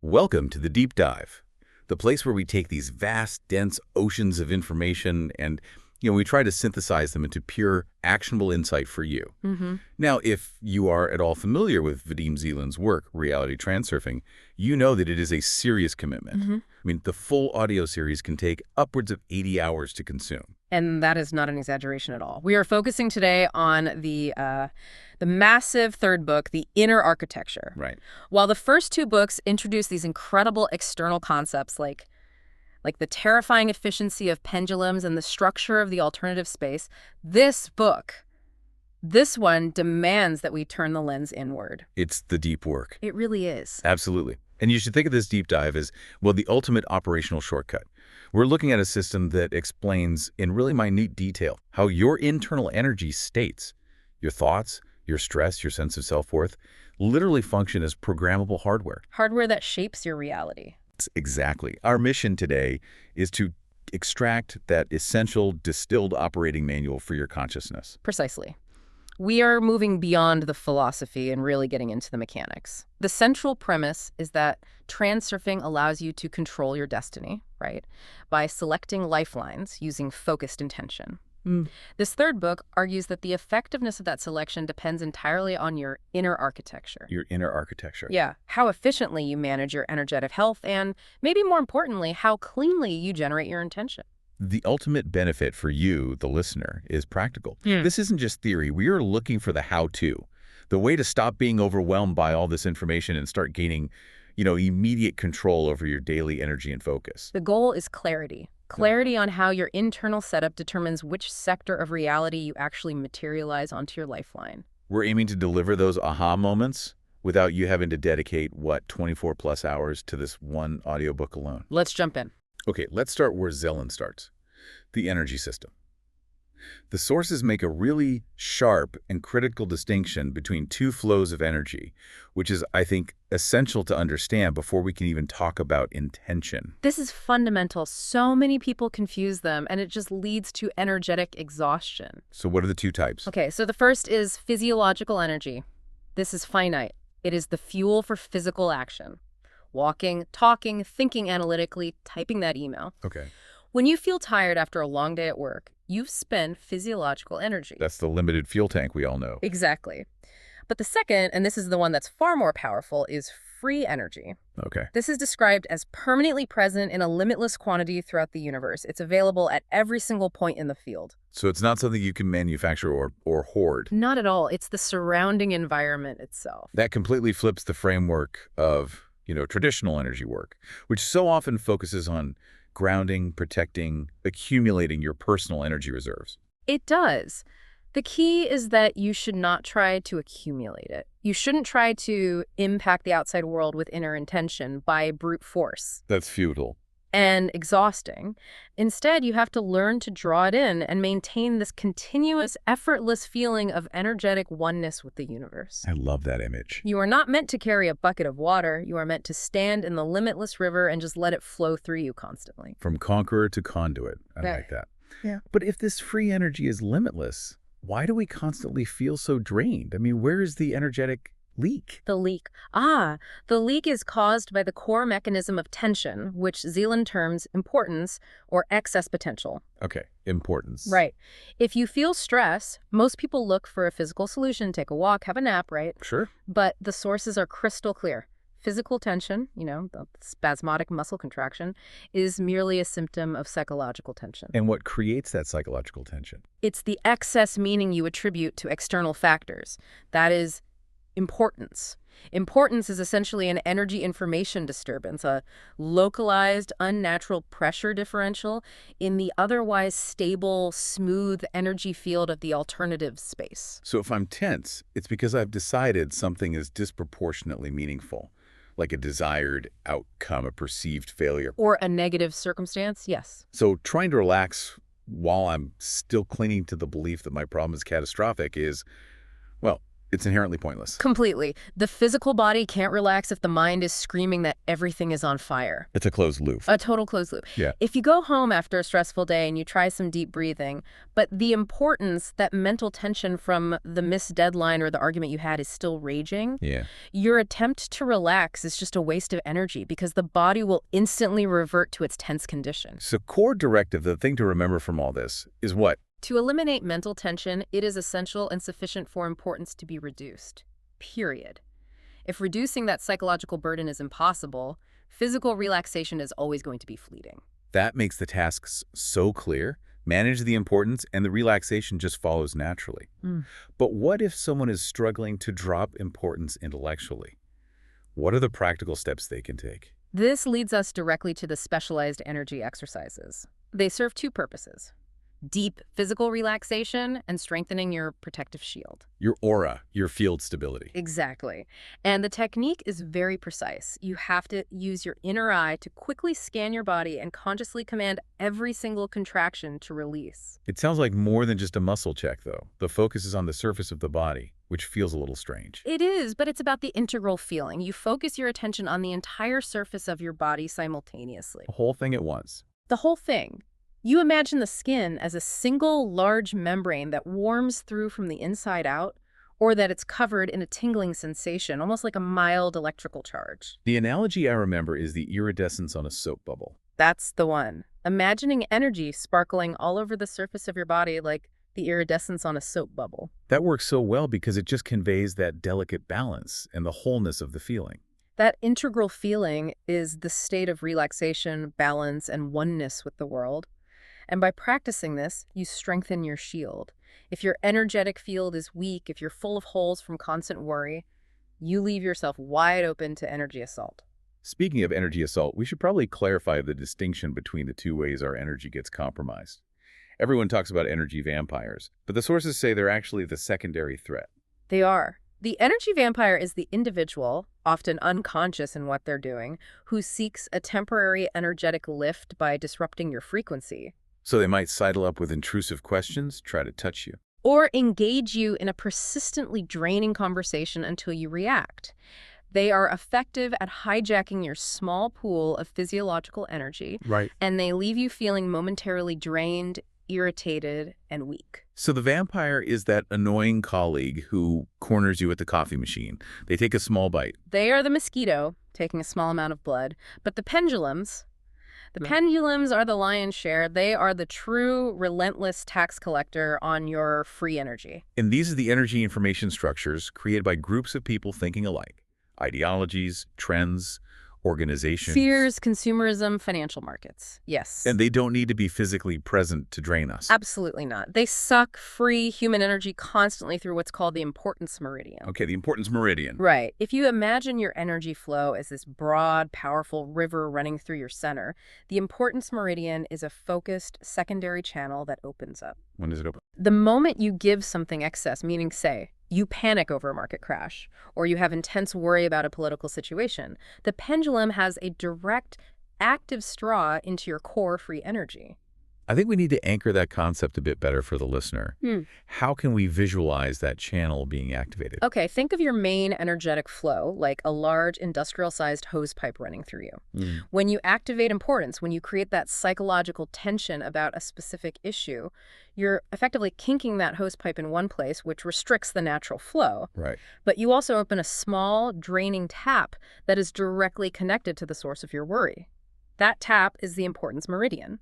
Welcome to the Deep Dive, the place where we take these vast, dense oceans of information and, we try to synthesize them into pure, actionable insight for you. Now, if you are at all familiar with Vadim Zeland's work, Reality Transurfing, you know that it is a serious commitment. The full audio series can take upwards of 80 hours to consume. And that is not an exaggeration at all. We are focusing today on the massive third book, The Inner Architecture. Right. While the first two books introduce these incredible external concepts like the terrifying efficiency of pendulums and the structure of the alternative space, this one demands that we turn the lens inward. It's the deep work. It really is. Absolutely. And you should think of this deep dive as, well, the ultimate operational shortcut. We're looking at a system that explains in really minute detail how your internal energy states, your thoughts, your stress, your sense of self-worth, literally function as programmable hardware. Hardware that shapes your reality. Exactly. Our mission today is to extract that essential distilled operating manual for your consciousness. Precisely. We are moving beyond the philosophy and really getting into the mechanics. The central premise is that transurfing allows you to control your destiny, right, by selecting lifelines using focused intention. This third book argues that the effectiveness of that selection depends entirely on your inner architecture. Your inner architecture. Yeah, how efficiently you manage your energetic health and, maybe more importantly, how cleanly you generate your intention. The ultimate benefit for you, the listener, is practical. This isn't just theory. We are looking for the how-to, the way to stop being overwhelmed by all this information and start gaining, immediate control over your daily energy and focus. The goal is clarity. Clarity on how your internal setup determines which sector of reality you actually materialize onto your lifeline. We're aiming to deliver those aha moments without you having to dedicate, 24+ hours to this one audiobook alone. Let's jump in. Okay, let's start where Zeland starts, the energy system. The sources make a really sharp and critical distinction between two flows of energy, which is, I think, essential to understand before we can even talk about intention. This is fundamental. So many people confuse them, and it just leads to energetic exhaustion. So what are the two types? Okay, so the first is physiological energy. This is finite. It is the fuel for physical action. Walking, talking, thinking analytically, typing that email. Okay. When you feel tired after a long day at work, you spend physiological energy. That's the limited fuel tank we all know. Exactly. But the second, and this is the one that's far more powerful, is free energy. Okay. This is described as permanently present in a limitless quantity throughout the universe. It's available at every single point in the field. So it's not something you can manufacture or hoard. Not at all. It's the surrounding environment itself. That completely flips the framework of, traditional energy work, which so often focuses on grounding, protecting, accumulating your personal energy reserves. It does. The key is that you should not try to accumulate it. You shouldn't try to impact the outside world with inner intention by brute force. That's futile. And exhausting. Instead, you have to learn to draw it in and maintain this continuous, effortless feeling of energetic oneness with the universe. I love that image. You are not meant to carry a bucket of water. You are meant to stand in the limitless river and just let it flow through you constantly. From conqueror to conduit. I like that. Yeah. But if this free energy is limitless, why do we constantly feel so drained? Where is the energetic leak? The leak. The leak is caused by the core mechanism of tension, which Zeland terms importance or excess potential. Okay, importance. Right. If you feel stress, most people look for a physical solution, take a walk, have a nap, right? Sure. But the sources are crystal clear. Physical tension, the spasmodic muscle contraction, is merely a symptom of psychological tension. And what creates that psychological tension? It's the excess meaning you attribute to external factors. That is importance. Importance is essentially an energy information disturbance, a localized, unnatural pressure differential in the otherwise stable, smooth energy field of the alternative space. So if I'm tense, it's because I've decided something is disproportionately meaningful, like a desired outcome, a perceived failure. Or a negative circumstance, yes. So trying to relax while I'm still clinging to the belief that my problem is catastrophic is, It's inherently pointless. Completely. The physical body can't relax if the mind is screaming that everything is on fire. It's a closed loop. A total closed loop. Yeah. If you go home after a stressful day and you try some deep breathing, but the importance, that mental tension from the missed deadline or the argument you had is still raging, Yeah. your attempt to relax is just a waste of energy because the body will instantly revert to its tense condition. So core directive, the thing to remember from all this, is what? To eliminate mental tension, it is essential and sufficient for importance to be reduced. Period. If reducing that psychological burden is impossible, physical relaxation is always going to be fleeting. That makes the tasks so clear. Manage the importance, and the relaxation just follows naturally. But what if someone is struggling to drop importance intellectually? What are the practical steps they can take? This leads us directly to the specialized energy exercises. They serve two purposes: deep physical relaxation and strengthening your protective shield. Your aura, your field stability. Exactly. And the technique is very precise. You have to use your inner eye to quickly scan your body and consciously command every single contraction to release. It sounds like more than just a muscle check, though. The focus is on the surface of the body, which feels a little strange. It is, but it's about the integral feeling. You focus your attention on the entire surface of your body simultaneously. The whole thing at once. The whole thing. You imagine the skin as a single large membrane that warms through from the inside out, or that it's covered in a tingling sensation, almost like a mild electrical charge. The analogy I remember is the iridescence on a soap bubble. That's the one. Imagining energy sparkling all over the surface of your body like the iridescence on a soap bubble. That works so well because it just conveys that delicate balance and the wholeness of the feeling. That integral feeling is the state of relaxation, balance, and oneness with the world. And by practicing this, you strengthen your shield. If your energetic field is weak, if you're full of holes from constant worry, you leave yourself wide open to energy assault. Speaking of energy assault, we should probably clarify the distinction between the two ways our energy gets compromised. Everyone talks about energy vampires, but the sources say they're actually the secondary threat. They are. The energy vampire is the individual, often unconscious in what they're doing, who seeks a temporary energetic lift by disrupting your frequency. So they might sidle up with intrusive questions, try to touch you. Or engage you in a persistently draining conversation until you react. They are effective at hijacking your small pool of physiological energy, Right. and they leave you feeling momentarily drained, irritated, and weak. So the vampire is that annoying colleague who corners you at the coffee machine. They take a small bite. They are the mosquito, taking a small amount of blood, but the pendulums are the lion's share. They are the true, relentless tax collector on your free energy. And these are the energy information structures created by groups of people thinking alike. Ideologies, trends, organizations. Fears, consumerism, financial markets. Yes. And they don't need to be physically present to drain us. Absolutely not. They suck free human energy constantly through what's called the importance meridian. Okay, the importance meridian. Right. If you imagine your energy flow as this broad, powerful river running through your center, the importance meridian is a focused secondary channel that opens up. When does it open? The moment you give something excess, meaning, say, you panic over a market crash, or you have intense worry about a political situation, the pendulum has a direct, active straw into your core free energy. I think we need to anchor that concept a bit better for the listener. How can we visualize that channel being activated? Okay, think of your main energetic flow like a large industrial-sized hose pipe running through you. When you activate importance, when you create that psychological tension about a specific issue, you're effectively kinking that hose pipe in one place, which restricts the natural flow. Right. But you also open a small, draining tap that is directly connected to the source of your worry. That tap is the importance meridian.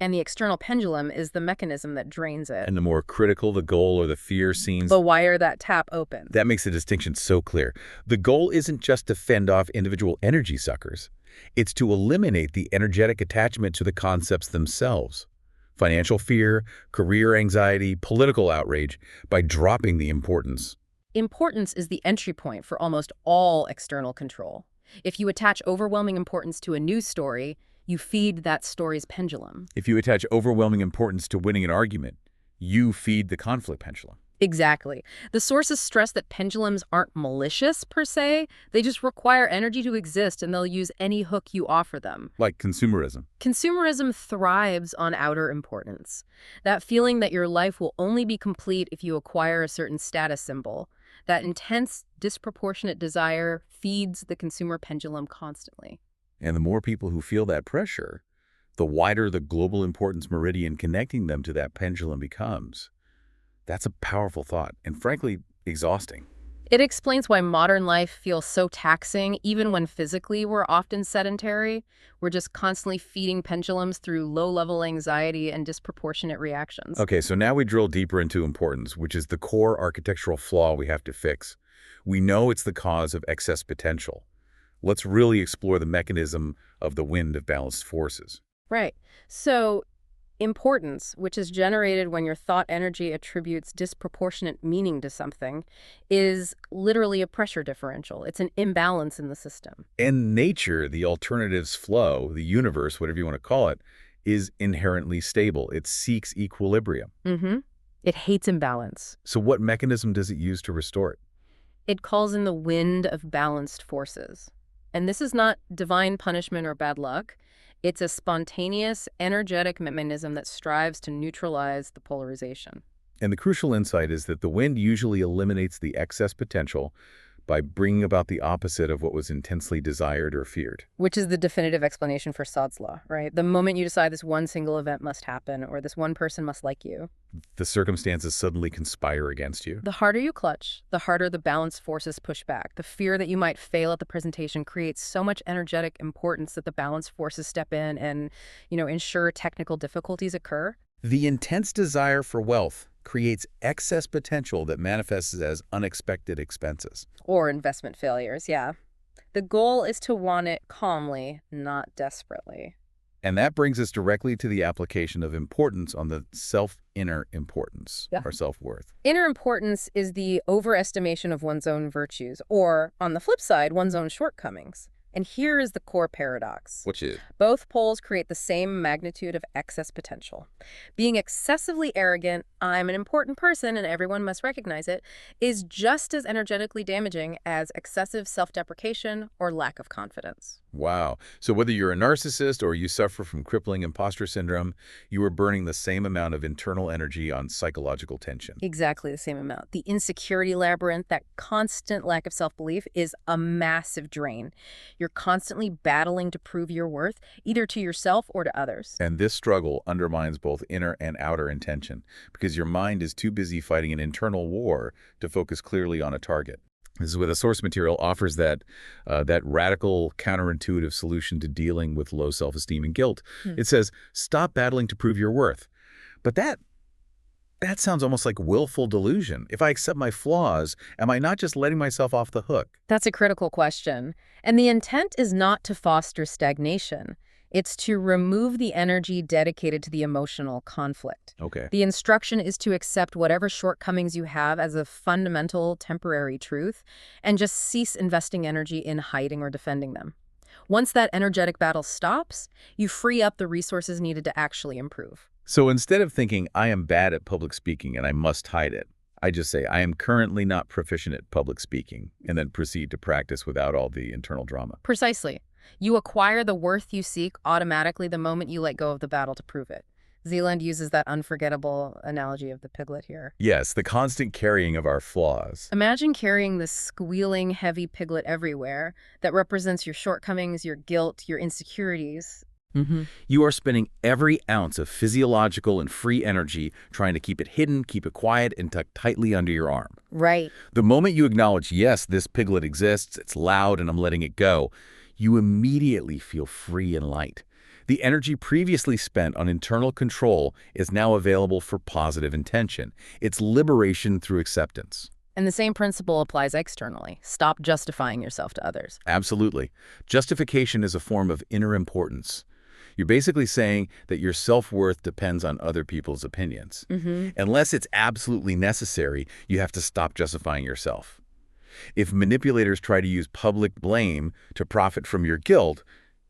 And the external pendulum is the mechanism that drains it. And the more critical the goal or the fear seems, the wider that tap opens. that makes the distinction so clear. The goal isn't just to fend off individual energy suckers. It's to eliminate the energetic attachment to the concepts themselves. Financial fear, career anxiety, political outrage, by dropping the importance. Importance is the entry point for almost all external control. If you attach overwhelming importance to a news story, you feed that story's pendulum. If you attach overwhelming importance to winning an argument, you feed the conflict pendulum. Exactly. The sources stress that pendulums aren't malicious per se. They just require energy to exist, and they'll use any hook you offer them. Like consumerism. Consumerism thrives on outer importance. That feeling that your life will only be complete if you acquire a certain status symbol. That intense, disproportionate desire feeds the consumer pendulum constantly. And the more people who feel that pressure, the wider the global importance meridian connecting them to that pendulum becomes. That's a powerful thought, and frankly, exhausting. It explains why modern life feels so taxing, even when physically we're often sedentary. We're just constantly feeding pendulums through low-level anxiety and disproportionate reactions. Okay, so now we drill deeper into importance, which is the core architectural flaw we have to fix. We know it's the cause of excess potential. Let's really explore the mechanism of the wind of balanced forces. Right. So, importance, which is generated when your thought energy attributes disproportionate meaning to something, is literally a pressure differential. It's an imbalance in the system. And nature, the alternatives flow, the universe, whatever you want to call it, is inherently stable. It seeks equilibrium. Mm-hmm. It hates imbalance. So what mechanism does it use to restore it? It calls in the wind of balanced forces. And this is not divine punishment or bad luck. It's a spontaneous, energetic mechanism that strives to neutralize the polarization. And the crucial insight is that the wind usually eliminates the excess potential by bringing about the opposite of what was intensely desired or feared. Which is the definitive explanation for Sod's Law, right? The moment you decide this one single event must happen or this one person must like you, The circumstances suddenly conspire against you. the harder you clutch, the harder the balanced forces push back. The fear that you might fail at the presentation creates so much energetic importance that the balanced forces step in and, ensure technical difficulties occur. The intense desire for wealth creates excess potential that manifests as unexpected expenses. Or investment failures, yeah. The goal is to want it calmly, not desperately. And that brings us directly to the application of importance on the self-inner importance, Yeah. or self-worth. Inner importance is the overestimation of one's own virtues, or, on the flip side, one's own shortcomings. And here is the core paradox. Which is? Both poles create the same magnitude of excess potential. Being excessively arrogant, I'm an important person and everyone must recognize it, is just as energetically damaging as excessive self-deprecation or lack of confidence. Wow. So whether you're a narcissist or you suffer from crippling imposter syndrome, you are burning the same amount of internal energy on psychological tension. Exactly the same amount. The insecurity labyrinth, that constant lack of self-belief, is a massive drain. You're constantly battling to prove your worth, either to yourself or to others. And this struggle undermines both inner and outer intention, because your mind is too busy fighting an internal war to focus clearly on a target. This is where the source material offers that radical, counterintuitive solution to dealing with low self-esteem and guilt. It says, stop battling to prove your worth. But that sounds almost like willful delusion. If I accept my flaws, am I not just letting myself off the hook? That's a critical question. And the intent is not to foster stagnation. It's to remove the energy dedicated to the emotional conflict. Okay. The instruction is to accept whatever shortcomings you have as a fundamental, temporary truth and just cease investing energy in hiding or defending them. Once that energetic battle stops, you free up the resources needed to actually improve. So instead of thinking, I am bad at public speaking and I must hide it, I just say, I am currently not proficient at public speaking, and then proceed to practice without all the internal drama. Precisely. You acquire the worth you seek automatically the moment you let go of the battle to prove it. Zealand uses that unforgettable analogy of the piglet here. Yes, the constant carrying of our flaws. Imagine carrying this squealing, heavy piglet everywhere that represents your shortcomings, your guilt, your insecurities. You are spending every ounce of physiological and free energy trying to keep it hidden, keep it quiet, and tucked tightly under your arm. Right. The moment you acknowledge, yes, this piglet exists, it's loud, and I'm letting it go, you immediately feel free and light. The energy previously spent on internal control is now available for positive intention. It's liberation through acceptance. And the same principle applies externally. Stop justifying yourself to others. Absolutely. Justification is a form of inner importance. You're basically saying that your self-worth depends on other people's opinions. Unless it's absolutely necessary, you have to stop justifying yourself. If manipulators try to use public blame to profit from your guilt,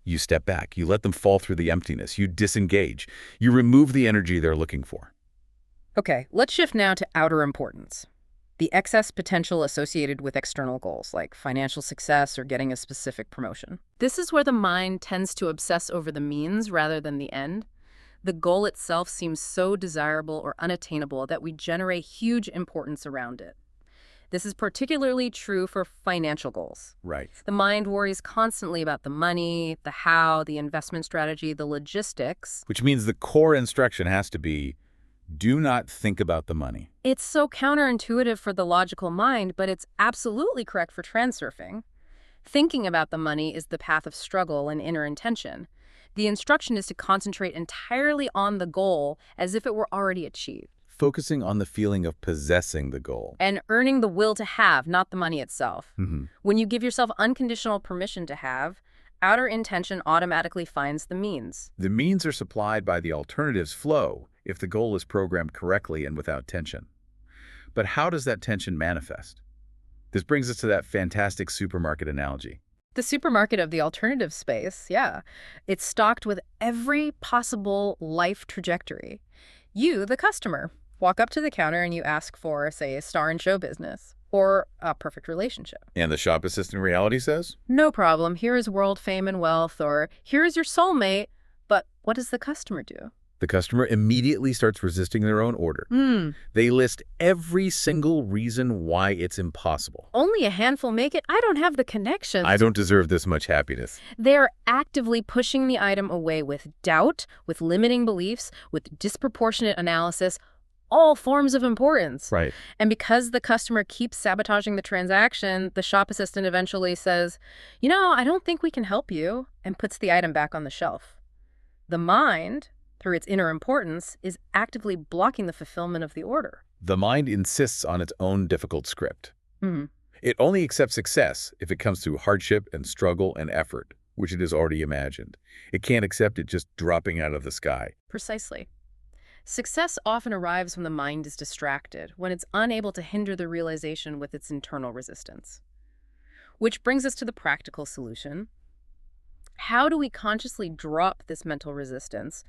you step back. You let them fall through the emptiness. You disengage. You remove the energy they're looking for. Okay, let's shift now to outer importance. The excess potential associated with external goals, like financial success or getting a specific promotion. This is where the mind tends to obsess over the means rather than the end. The goal itself seems so desirable or unattainable that we generate huge importance around it. This is particularly true for financial goals. Right. The mind worries constantly about the money, the how, the investment strategy, the logistics. Which means the core instruction has to be, do not think about the money. It's so counterintuitive for the logical mind, but it's absolutely correct for transurfing. Thinking about the money is the path of struggle and inner intention. The instruction is to concentrate entirely on the goal as if it were already achieved. Focusing on the feeling of possessing the goal. And earning the will to have, not the money itself. Mm-hmm. When you give yourself unconditional permission to have, outer intention automatically finds the means. The means are supplied by the alternatives flow if the goal is programmed correctly and without tension. But how does that tension manifest? This brings us to that fantastic supermarket analogy. The supermarket of the alternative space, yeah. It's stocked with every possible life trajectory. You, the customer, walk up to the counter and you ask for, say, a star in show business or a perfect relationship. And the shop assistant reality says? No problem. Here is world fame and wealth, or here is your soulmate. But what does the customer do? The customer immediately starts resisting their own order. They list every single reason why it's impossible. Only a handful make it. I don't have the connections. I don't deserve this much happiness. They're actively pushing the item away with doubt, with limiting beliefs, with disproportionate analysis, all forms of importance. Right. And because the customer keeps sabotaging the transaction, the shop assistant eventually says, I don't think we can help you, and puts the item back on the shelf. The mind, through its inner importance, is actively blocking the fulfillment of the order. The mind insists on its own difficult script. Mm-hmm. It only accepts success if it comes through hardship and struggle and effort, which it has already imagined. It can't accept it just dropping out of the sky. Precisely. Success often arrives when the mind is distracted, when it's unable to hinder the realization with its internal resistance. Which brings us to the practical solution. How do we consciously drop this mental resistance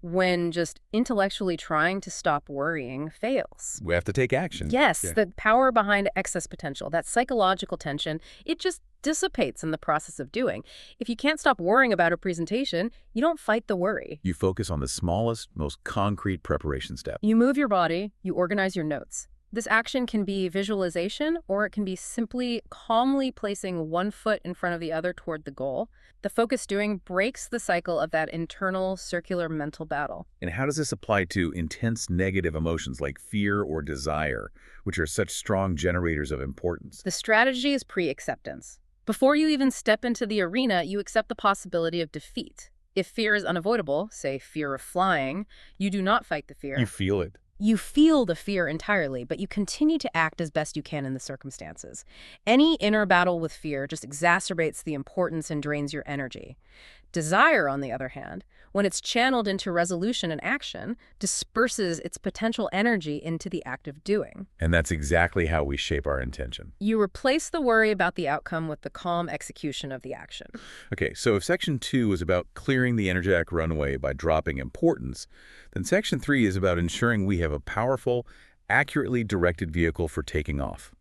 when just intellectually trying to stop worrying fails? We have to take action. Yes, Yeah. the power behind excess potential, that psychological tension, it just dissipates in the process of doing. If you can't stop worrying about a presentation, you don't fight the worry. You focus on the smallest, most concrete preparation step. You move your body, you organize your notes. This action can be visualization, or it can be simply calmly placing one foot in front of the other toward the goal. The focus doing breaks the cycle of that internal circular mental battle. And how does this apply to intense negative emotions like fear or desire, which are such strong generators of importance? The strategy is pre-acceptance. Before you even step into the arena, you accept the possibility of defeat. If fear is unavoidable, say fear of flying, you do not fight the fear. You feel it. You feel the fear entirely, but you continue to act as best you can in the circumstances. Any inner battle with fear just exacerbates the importance and drains your energy. Desire, on the other hand, when it's channeled into resolution and action, disperses its potential energy into the act of doing. And that's exactly how we shape our intention. You replace the worry about the outcome with the calm execution of the action. Okay, so if Section 2 is about clearing the energetic runway by dropping importance, then Section 3 is about ensuring we have a powerful, accurately directed vehicle for taking off.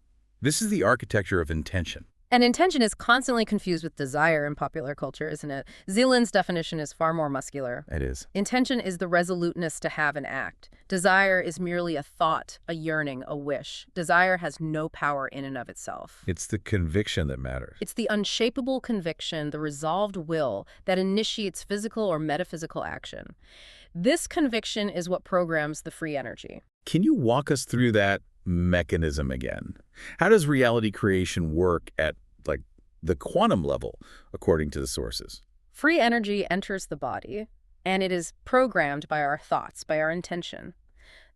This is the architecture of intention. And intention is constantly confused with desire in popular culture, isn't it? Zielin's definition is far more muscular. It is. Intention is the resoluteness to have and act. Desire is merely a thought, a yearning, a wish. Desire has no power in and of itself. It's the conviction that matters. It's the unshapable conviction, the resolved will, that initiates physical or metaphysical action. This conviction is what programs the free energy. Can you walk us through that mechanism again? How does reality creation work at, the quantum level, according to the sources? Free energy enters the body, and it is programmed by our thoughts, by our intention.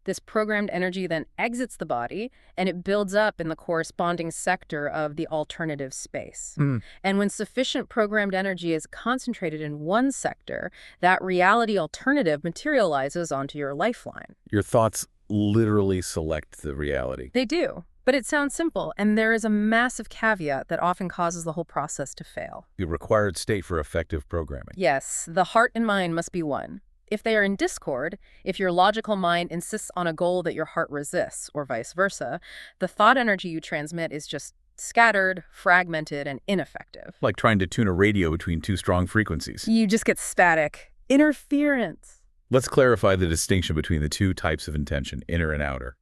This programmed energy then exits the body, and it builds up in the corresponding sector of the alternative space. And when sufficient programmed energy is concentrated in one sector, that reality alternative materializes onto your lifeline. Your thoughts literally select the reality. They do. But it sounds simple, and there is a massive caveat that often causes the whole process to fail. The required state for effective programming. Yes, the heart and mind must be one. If they are in discord, if your logical mind insists on a goal that your heart resists, or vice versa, the thought energy you transmit is just scattered, fragmented, and ineffective. Like trying to tune a radio between two strong frequencies. You just get static. Interference. Let's clarify the distinction between the two types of intention, inner and outer.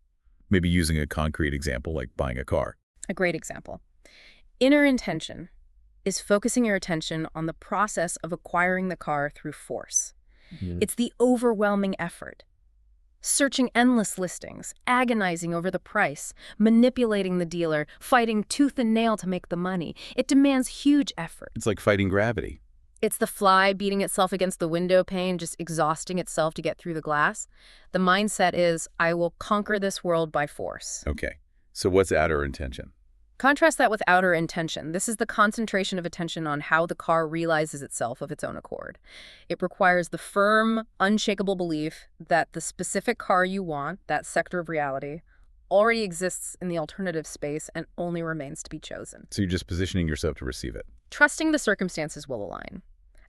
Maybe using a concrete example like buying a car. A great example. Inner intention is focusing your attention on the process of acquiring the car through force. It's the overwhelming effort. Searching endless listings, agonizing over the price, manipulating the dealer, fighting tooth and nail to make the money. It demands huge effort. It's like fighting gravity. It's the fly beating itself against the window pane, just exhausting itself to get through the glass. The mindset is, I will conquer this world by force. Okay, so what's outer intention? Contrast that with outer intention. This is the concentration of attention on how the car realizes itself of its own accord. It requires the firm, unshakable belief that the specific car you want, that sector of reality, already exists in the alternative space and only remains to be chosen. So you're just positioning yourself to receive it. Trusting the circumstances will align.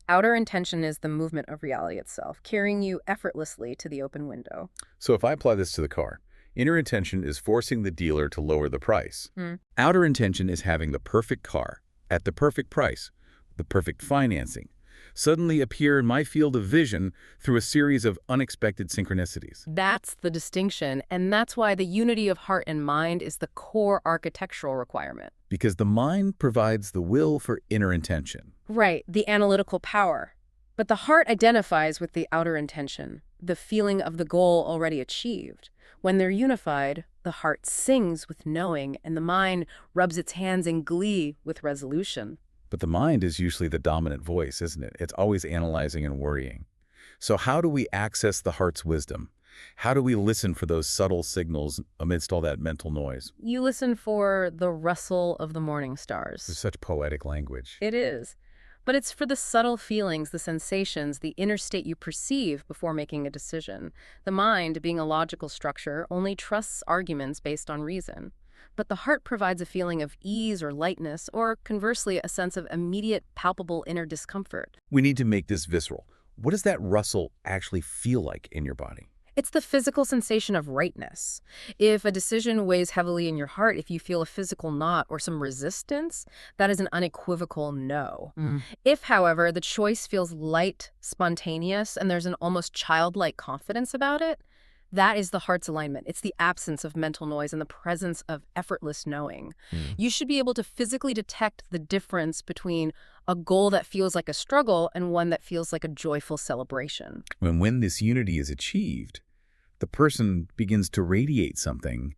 Outer intention is the movement of reality itself, carrying you effortlessly to the open window. So if I apply this to the car, inner intention is forcing the dealer to lower the price. Outer intention is having the perfect car, at the perfect price, the perfect financing, suddenly appear in my field of vision through a series of unexpected synchronicities. That's the distinction, and that's why the unity of heart and mind is the core architectural requirement. Because the mind provides the will for inner intention. Right, the analytical power. But the heart identifies with the outer intention, the feeling of the goal already achieved. When they're unified, the heart sings with knowing, and the mind rubs its hands in glee with resolution. But the mind is usually the dominant voice, isn't it? It's always analyzing and worrying. So how do we access the heart's wisdom? How do we listen for those subtle signals amidst all that mental noise? You listen for the rustle of the morning stars. There's such poetic language. It is. But it's for the subtle feelings, the sensations, the inner state you perceive before making a decision. The mind, being a logical structure, only trusts arguments based on reason. But the heart provides a feeling of ease or lightness, or conversely, a sense of immediate, palpable inner discomfort. We need to make this visceral. What does that rustle actually feel like in your body? It's the physical sensation of rightness. If a decision weighs heavily in your heart, if you feel a physical knot or some resistance, that is an unequivocal no. If, however, the choice feels light, spontaneous, and there's an almost childlike confidence about it, that is the heart's alignment. It's the absence of mental noise and the presence of effortless knowing. You should be able to physically detect the difference between a goal that feels like a struggle and one that feels like a joyful celebration. When this unity is achieved, the person begins to radiate something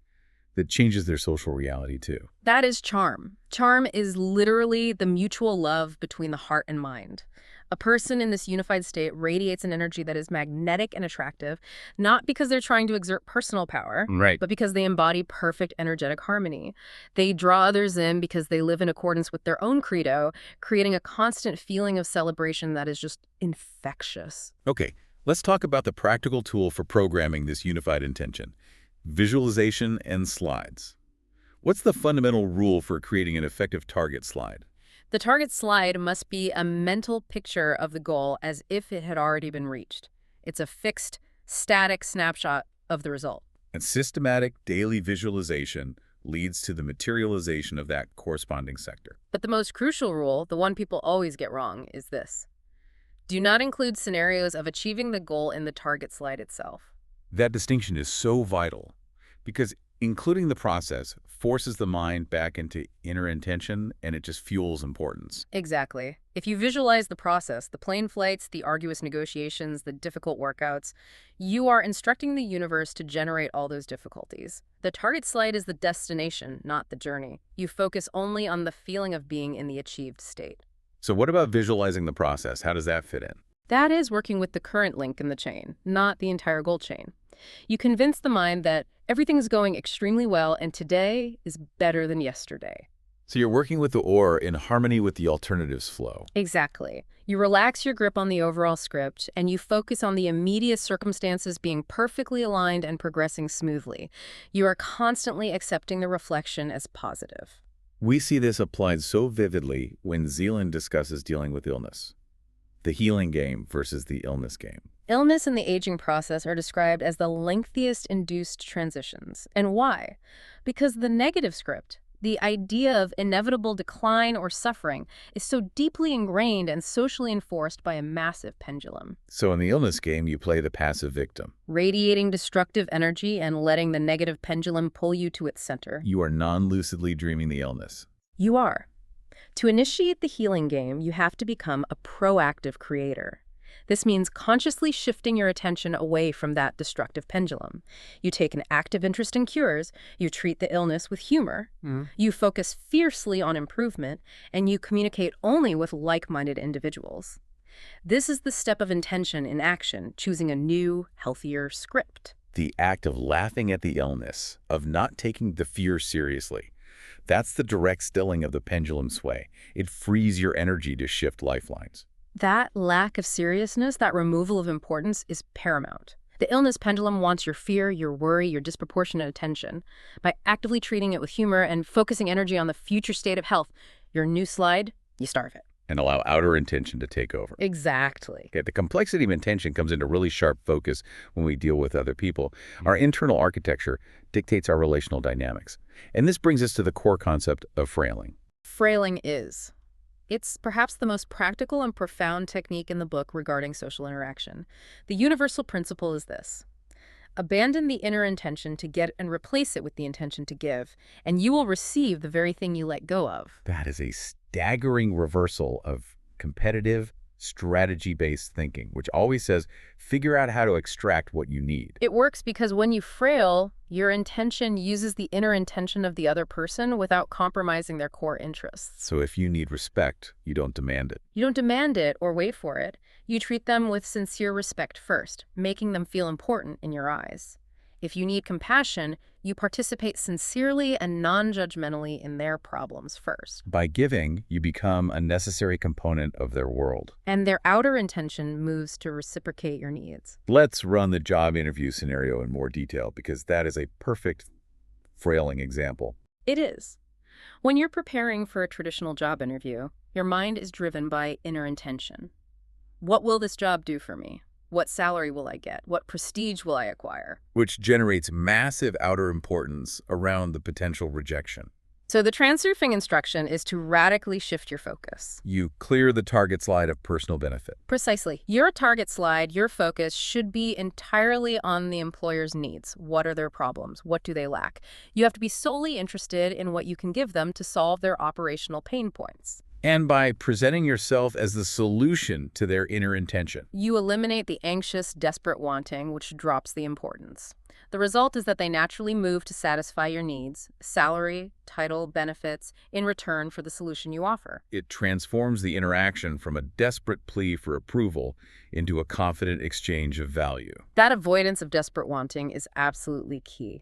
that changes their social reality too. That is charm. Charm is literally the mutual love between the heart and mind. A person in this unified state radiates an energy that is magnetic and attractive, not because they're trying to exert personal power, but because they embody perfect energetic harmony. They draw others in because they live in accordance with their own credo, creating a constant feeling of celebration that is just infectious. Okay, let's talk about the practical tool for programming this unified intention: visualization and slides. What's the fundamental rule for creating an effective target slide? The target slide must be a mental picture of the goal as if it had already been reached. It's a fixed, static snapshot of the result. And systematic daily visualization leads to the materialization of that corresponding sector. But the most crucial rule, the one people always get wrong, is this: do not include scenarios of achieving the goal in the target slide itself. That distinction is so vital because including the process forces the mind back into inner intention, and it just fuels importance. Exactly. If you visualize the process, the plane flights, the arduous negotiations, the difficult workouts, you are instructing the universe to generate all those difficulties. The target slide is the destination, not the journey. You focus only on the feeling of being in the achieved state. So what about visualizing the process? How does that fit in? That is working with the current link in the chain, not the entire goal chain. You convince the mind that everything is going extremely well and today is better than yesterday. So you're working with the or in harmony with the alternatives flow. Exactly. You relax your grip on the overall script and you focus on the immediate circumstances being perfectly aligned and progressing smoothly. You are constantly accepting the reflection as positive. We see this applied so vividly when Zealand discusses dealing with illness. The healing game versus the illness game. Illness and the aging process are described as the lengthiest induced transitions. And why? Because the negative script, The idea of inevitable decline or suffering is so deeply ingrained and socially enforced by a massive pendulum, So in the illness game, you play the passive victim. radiating destructive energy and letting the negative pendulum pull you to its center. You are non-lucidly dreaming the illness. You are. To initiate the healing game, you have to become a proactive creator. This means consciously shifting your attention away from that destructive pendulum. You take an active interest in cures, you treat the illness with humor, you focus fiercely on improvement, and you communicate only with like-minded individuals. This is the step of intention in action, choosing a new, healthier script. The act of laughing at the illness, of not taking the fear seriously. That's the direct stilling of the pendulum sway. It frees your energy to shift lifelines. That lack of seriousness, that removal of importance, is paramount. The illness pendulum wants your fear, your worry, your disproportionate attention. By actively treating it with humor and focusing energy on the future state of health, your new slide, you starve it. And allow outer intention to take over. Exactly. Okay, the complexity of intention comes into really sharp focus when we deal with other people. Our internal architecture dictates our relational dynamics. And this brings us to the core concept of frailing. Frailing is. It's perhaps the most practical and profound technique in the book regarding social interaction. The universal principle is this: abandon the inner intention to get and replace it with the intention to give, and you will receive the very thing you let go of. That is a staggering reversal of competitive, strategy-based thinking, which always says, figure out how to extract what you need. It works because when you frail, your intention uses the inner intention of the other person without compromising their core interests. So if you need respect, you don't demand it. You don't demand it or wait for it. You treat them with sincere respect first, making them feel important in your eyes. If you need compassion, you participate sincerely and non-judgmentally in their problems first. By giving, you become a necessary component of their world. And their outer intention moves to reciprocate your needs. Let's run the job interview scenario in more detail, because that is a perfect frailing example. It is. When you're preparing for a traditional job interview, your mind is driven by inner intention. What will this job do for me? What salary will I get? What prestige will I acquire? Which generates massive outer importance around the potential rejection. So the transurfing instruction is to radically shift your focus. You clear the target slide of personal benefit. Precisely. Your target slide, your focus, should be entirely on the employer's needs. What are their problems? What do they lack? You have to be solely interested in what you can give them to solve their operational pain points. And by presenting yourself as the solution to their inner intention. You eliminate the anxious, desperate wanting, which drops the importance. The result is that they naturally move to satisfy your needs, salary, title, benefits, in return for the solution you offer. It transforms the interaction from a desperate plea for approval into a confident exchange of value. That avoidance of desperate wanting is absolutely key.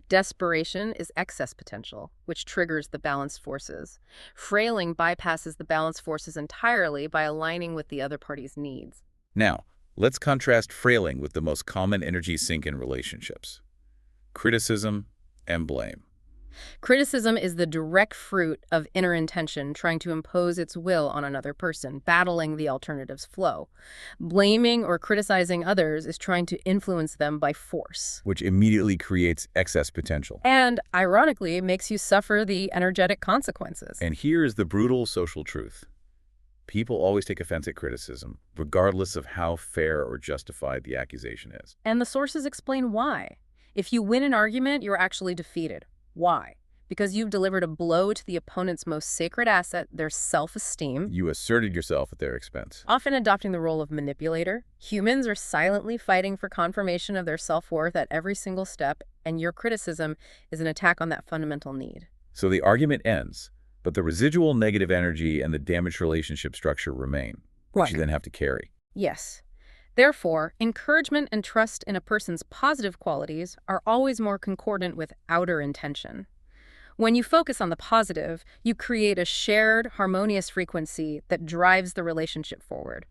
Desperation is excess potential, which triggers the balanced forces. Frailing bypasses the balanced forces entirely by aligning with the other party's needs. Now, let's contrast frailing with the most common energy sink in relationships: criticism and blame. Criticism is the direct fruit of inner intention trying to impose its will on another person, battling the alternative's flow. Blaming or criticizing others is trying to influence them by force. Which immediately creates excess potential. And, ironically, makes you suffer the energetic consequences. And here is the brutal social truth. People always take offense at criticism, regardless of how fair or justified the accusation is. And the sources explain why. If you win an argument, you're actually defeated. Why? Because you've delivered a blow to the opponent's most sacred asset, their self-esteem. You asserted yourself at their expense. Often adopting the role of manipulator. Humans are silently fighting for confirmation of their self-worth at every single step, and your criticism is an attack on that fundamental need. So the argument ends, but the residual negative energy and the damaged relationship structure remain, which you then have to carry. Yes. Therefore, encouragement and trust in a person's positive qualities are always more concordant with outer intention. When you focus on the positive, you create a shared, harmonious frequency that drives the relationship forward.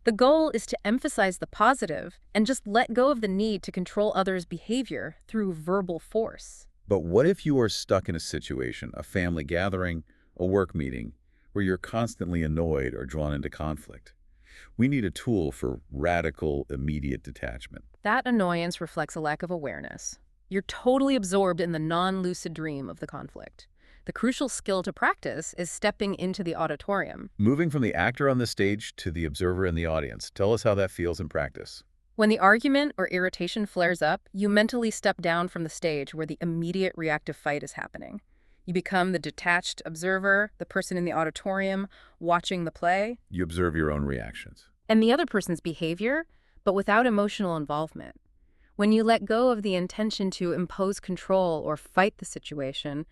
The goal is to emphasize the positive and just let go of the need to control others' behavior through verbal force. But what if you are stuck in a situation, a family gathering, a work meeting, where you're constantly annoyed or drawn into conflict? We need a tool for radical, immediate detachment. That annoyance reflects a lack of awareness. You're totally absorbed in the non-lucid dream of the conflict. The crucial skill to practice is stepping into the auditorium. Moving from the actor on the stage to the observer in the audience. Tell us how that feels in practice. When the argument or irritation flares up, you mentally step down from the stage where the immediate reactive fight is happening. You become the detached observer, the person in the auditorium, watching the play. You observe your own reactions. And the other person's behavior, but without emotional involvement. When you let go of the intention to impose control or fight the situation,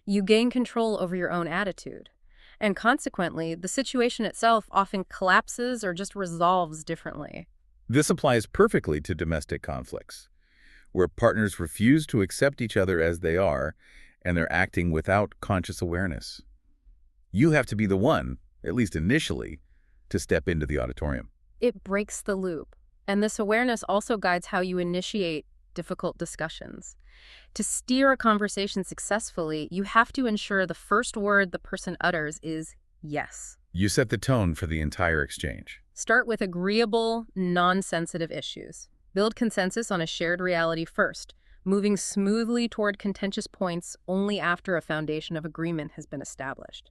you gain control over your own attitude. And consequently, the situation itself often collapses or just resolves differently. This applies perfectly to domestic conflicts, where partners refuse to accept each other as they are, and they're acting without conscious awareness. You have to be the one, at least initially, to step into the auditorium. It breaks the loop. And this awareness also guides how you initiate difficult discussions. To steer a conversation successfully, you have to ensure the first word the person utters is yes. You set the tone for the entire exchange. Start with agreeable, non-sensitive issues. Build consensus on a shared reality first, moving smoothly toward contentious points only after a foundation of agreement has been established.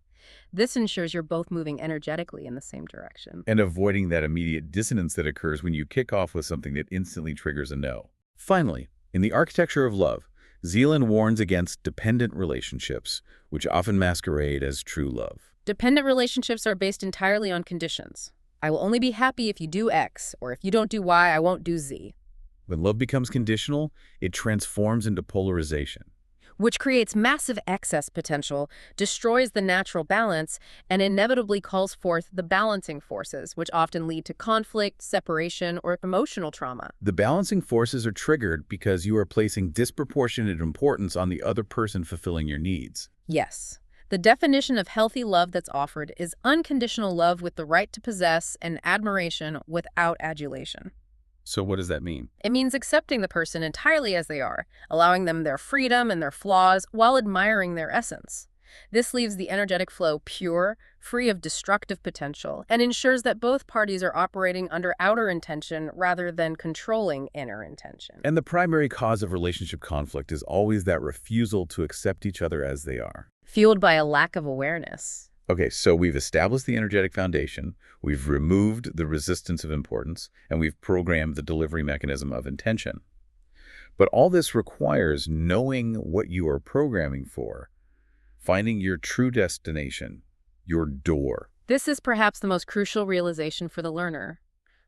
This ensures you're both moving energetically in the same direction. And avoiding that immediate dissonance that occurs when you kick off with something that instantly triggers a no. Finally, in the architecture of love, Zeland warns against dependent relationships, which often masquerade as true love. Dependent relationships are based entirely on conditions. I will only be happy if you do X, or if you don't do Y, I won't do Z. When love becomes conditional, it transforms into polarization, which creates massive excess potential, destroys the natural balance, and inevitably calls forth the balancing forces, which often lead to conflict, separation, or emotional trauma. The balancing forces are triggered because you are placing disproportionate importance on the other person fulfilling your needs. Yes. The definition of healthy love that's offered is unconditional love with the right to possess and admiration without adulation. So what does that mean? It means accepting the person entirely as they are, allowing them their freedom and their flaws while admiring their essence. This leaves the energetic flow pure, free of destructive potential, and ensures that both parties are operating under outer intention rather than controlling inner intention. And the primary cause of relationship conflict is always that refusal to accept each other as they are, fueled by a lack of awareness. Okay, so we've established the energetic foundation, we've removed the resistance of importance, and we've programmed the delivery mechanism of intention. But all this requires knowing what you are programming for, finding your true destination, your door. This is perhaps the most crucial realization for the learner,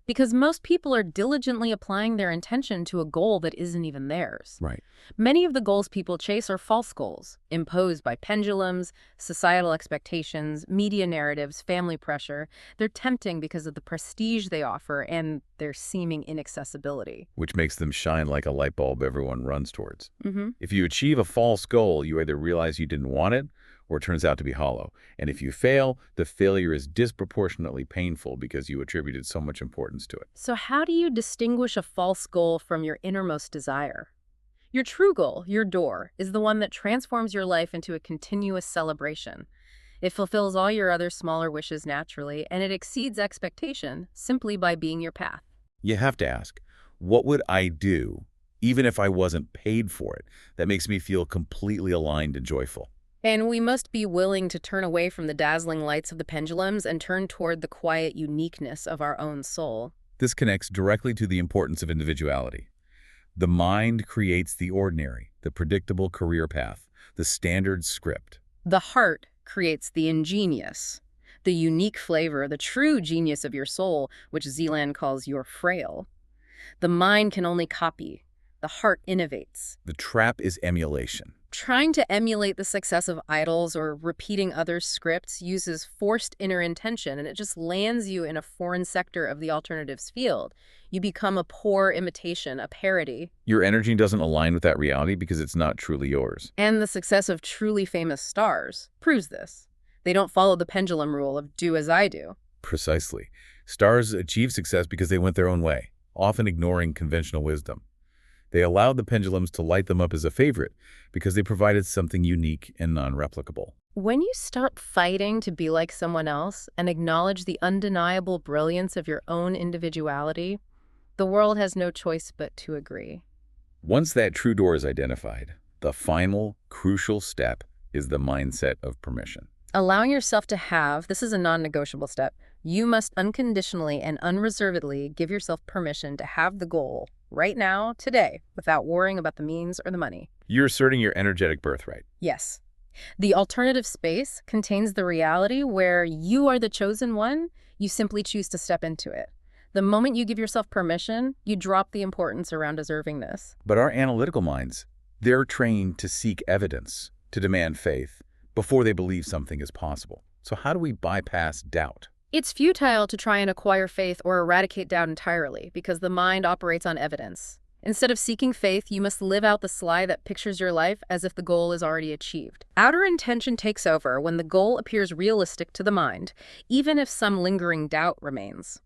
because most people are diligently applying their intention to a goal that isn't even theirs. Right. Many of the goals people chase are false goals, imposed by pendulums, societal expectations, media narratives, family pressure. They're tempting because of the prestige they offer and their seeming inaccessibility. Which makes them shine like a light bulb everyone runs towards. Mm-hmm. If you achieve a false goal, you either realize you didn't want it, or it turns out to be hollow. And if you fail, the failure is disproportionately painful because you attributed so much importance to it. So how do you distinguish a false goal from your innermost desire? Your true goal, your door, is the one that transforms your life into a continuous celebration. It fulfills all your other smaller wishes naturally, and it exceeds expectation simply by being your path. You have to ask, what would I do, even if I wasn't paid for it, that makes me feel completely aligned and joyful? And we must be willing to turn away from the dazzling lights of the pendulums and turn toward the quiet uniqueness of our own soul. This connects directly to the importance of individuality. The mind creates the ordinary, the predictable career path, the standard script. The heart creates the ingenious, the unique flavor, the true genius of your soul, which Zeland calls your frail. The mind can only copy. The heart innovates. The trap is emulation. Trying to emulate the success of idols or repeating others' scripts uses forced inner intention, and it just lands you in a foreign sector of the alternatives field. You become a poor imitation, a parody. Your energy doesn't align with that reality because it's not truly yours. And the success of truly famous stars proves this. They don't follow the pendulum rule of do as I do. Precisely. Stars achieve success because they went their own way, often ignoring conventional wisdom. They allowed the pendulums to light them up as a favorite because they provided something unique and non-replicable. When you stop fighting to be like someone else and acknowledge the undeniable brilliance of your own individuality, the world has no choice but to agree. Once that true door is identified, the final, crucial step is the mindset of permission. Allowing yourself to have, this is a non-negotiable step. You must unconditionally and unreservedly give yourself permission to have the goal right now, today, without worrying about the means or the money. You're asserting your energetic birthright. Yes. The alternative space contains the reality where you are the chosen one, you simply choose to step into it. The moment you give yourself permission, you drop the importance around deservingness. But our analytical minds, they're trained to seek evidence, to demand faith, before they believe something is possible. So how do we bypass doubt? It's futile to try and acquire faith or eradicate doubt entirely because the mind operates on evidence. Instead of seeking faith, you must live out the slide that pictures your life as if the goal is already achieved. Outer intention takes over when the goal appears realistic to the mind, even if some lingering doubt remains.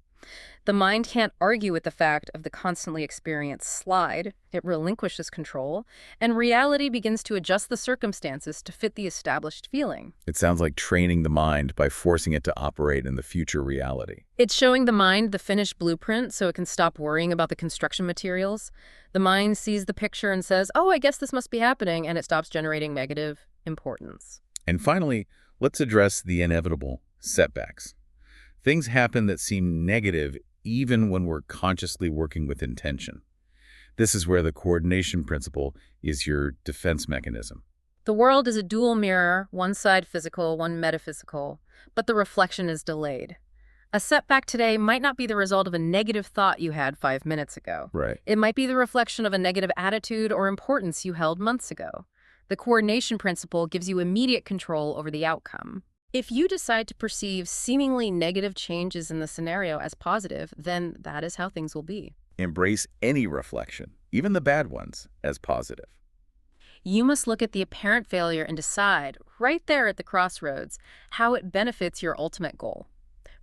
The mind can't argue with the fact of the constantly experienced slide. It relinquishes control, and reality begins to adjust the circumstances to fit the established feeling. It sounds like training the mind by forcing it to operate in the future reality. It's showing the mind the finished blueprint so it can stop worrying about the construction materials. The mind sees the picture and says, oh, I guess this must be happening, and it stops generating negative importance. And finally, let's address the inevitable setbacks. Things happen that seem negative even when we're consciously working with intention. This is where the coordination principle is your defense mechanism. The world is a dual mirror, one side physical, one metaphysical, but the reflection is delayed. A setback today might not be the result of a negative thought you had 5 minutes ago. Right. It might be the reflection of a negative attitude or importance you held months ago. The coordination principle gives you immediate control over the outcome. If you decide to perceive seemingly negative changes in the scenario as positive, then that is how things will be. Embrace any reflection, even the bad ones, as positive. You must look at the apparent failure and decide, right there at the crossroads, how it benefits your ultimate goal.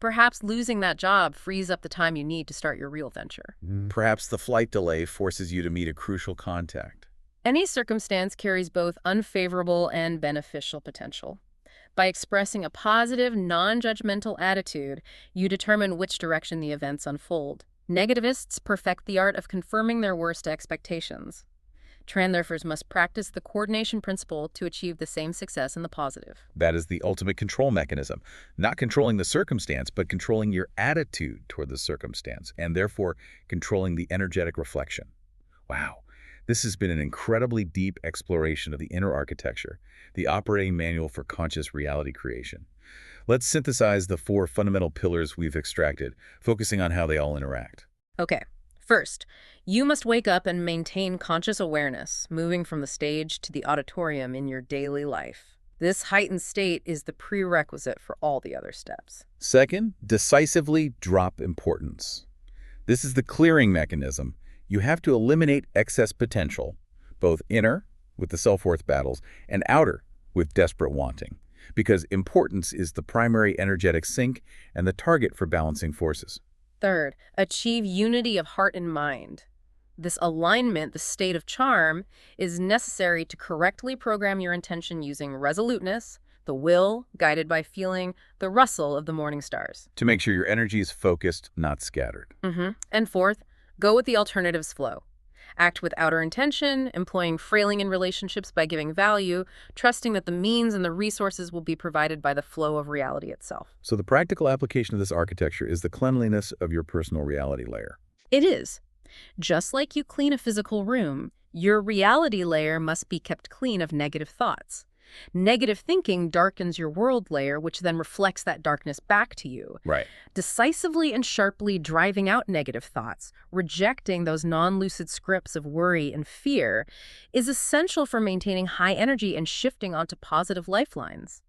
Perhaps losing that job frees up the time you need to start your real venture. Perhaps the flight delay forces you to meet a crucial contact. Any circumstance carries both unfavorable and beneficial potential. By expressing a positive, non-judgmental attitude, you determine which direction the events unfold. Negativists perfect the art of confirming their worst expectations. Transurfers must practice the coordination principle to achieve the same success in the positive. That is the ultimate control mechanism. Not controlling the circumstance, but controlling your attitude toward the circumstance, and therefore controlling the energetic reflection. Wow. This has been an incredibly deep exploration of the inner architecture, the operating manual for conscious reality creation. Let's synthesize the 4 fundamental pillars we've extracted, focusing on how they all interact. Okay. First, you must wake up and maintain conscious awareness, moving from the stage to the auditorium in your daily life. This heightened state is the prerequisite for all the other steps. Second, decisively drop importance. This is the clearing mechanism. You have to eliminate excess potential, both inner, with the self-worth battles, and outer, with desperate wanting, because importance is the primary energetic sink and the target for balancing forces. Third, achieve unity of heart and mind. This alignment, the state of charm, is necessary to correctly program your intention using resoluteness, the will, guided by feeling the rustle of the morning stars. To make sure your energy is focused, not scattered. And fourth, go with the alternatives flow. Act with outer intention, employing frailing in relationships by giving value, trusting that the means and the resources will be provided by the flow of reality itself. So the practical application of this architecture is the cleanliness of your personal reality layer. It is. Just like you clean a physical room, your reality layer must be kept clean of negative thoughts. Negative thinking darkens your world layer, which then reflects that darkness back to you. Right. Decisively and sharply driving out negative thoughts, rejecting those non-lucid scripts of worry and fear, is essential for maintaining high energy and shifting onto positive lifelines.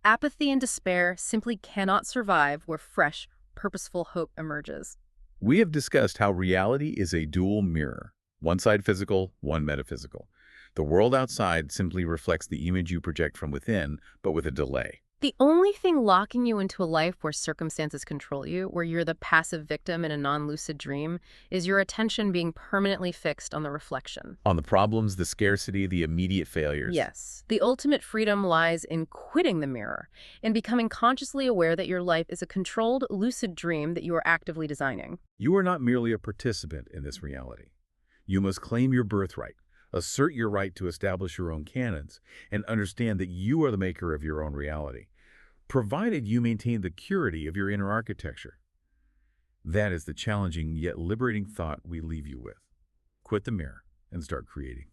Apathy and despair simply cannot survive where fresh, purposeful hope emerges. We have discussed how reality is a dual mirror, one side physical, one metaphysical. The world outside simply reflects the image you project from within, but with a delay. The only thing locking you into a life where circumstances control you, where you're the passive victim in a non-lucid dream, is your attention being permanently fixed on the reflection. On the problems, the scarcity, the immediate failures. Yes. The ultimate freedom lies in quitting the mirror and becoming consciously aware that your life is a controlled, lucid dream that you are actively designing. You are not merely a participant in this reality. You must claim your birthright, Assert your right to establish your own canons and understand that you are the maker of your own reality, provided you maintain the purity of your inner architecture. That is the challenging yet liberating thought we leave you with. Quit the mirror and start creating.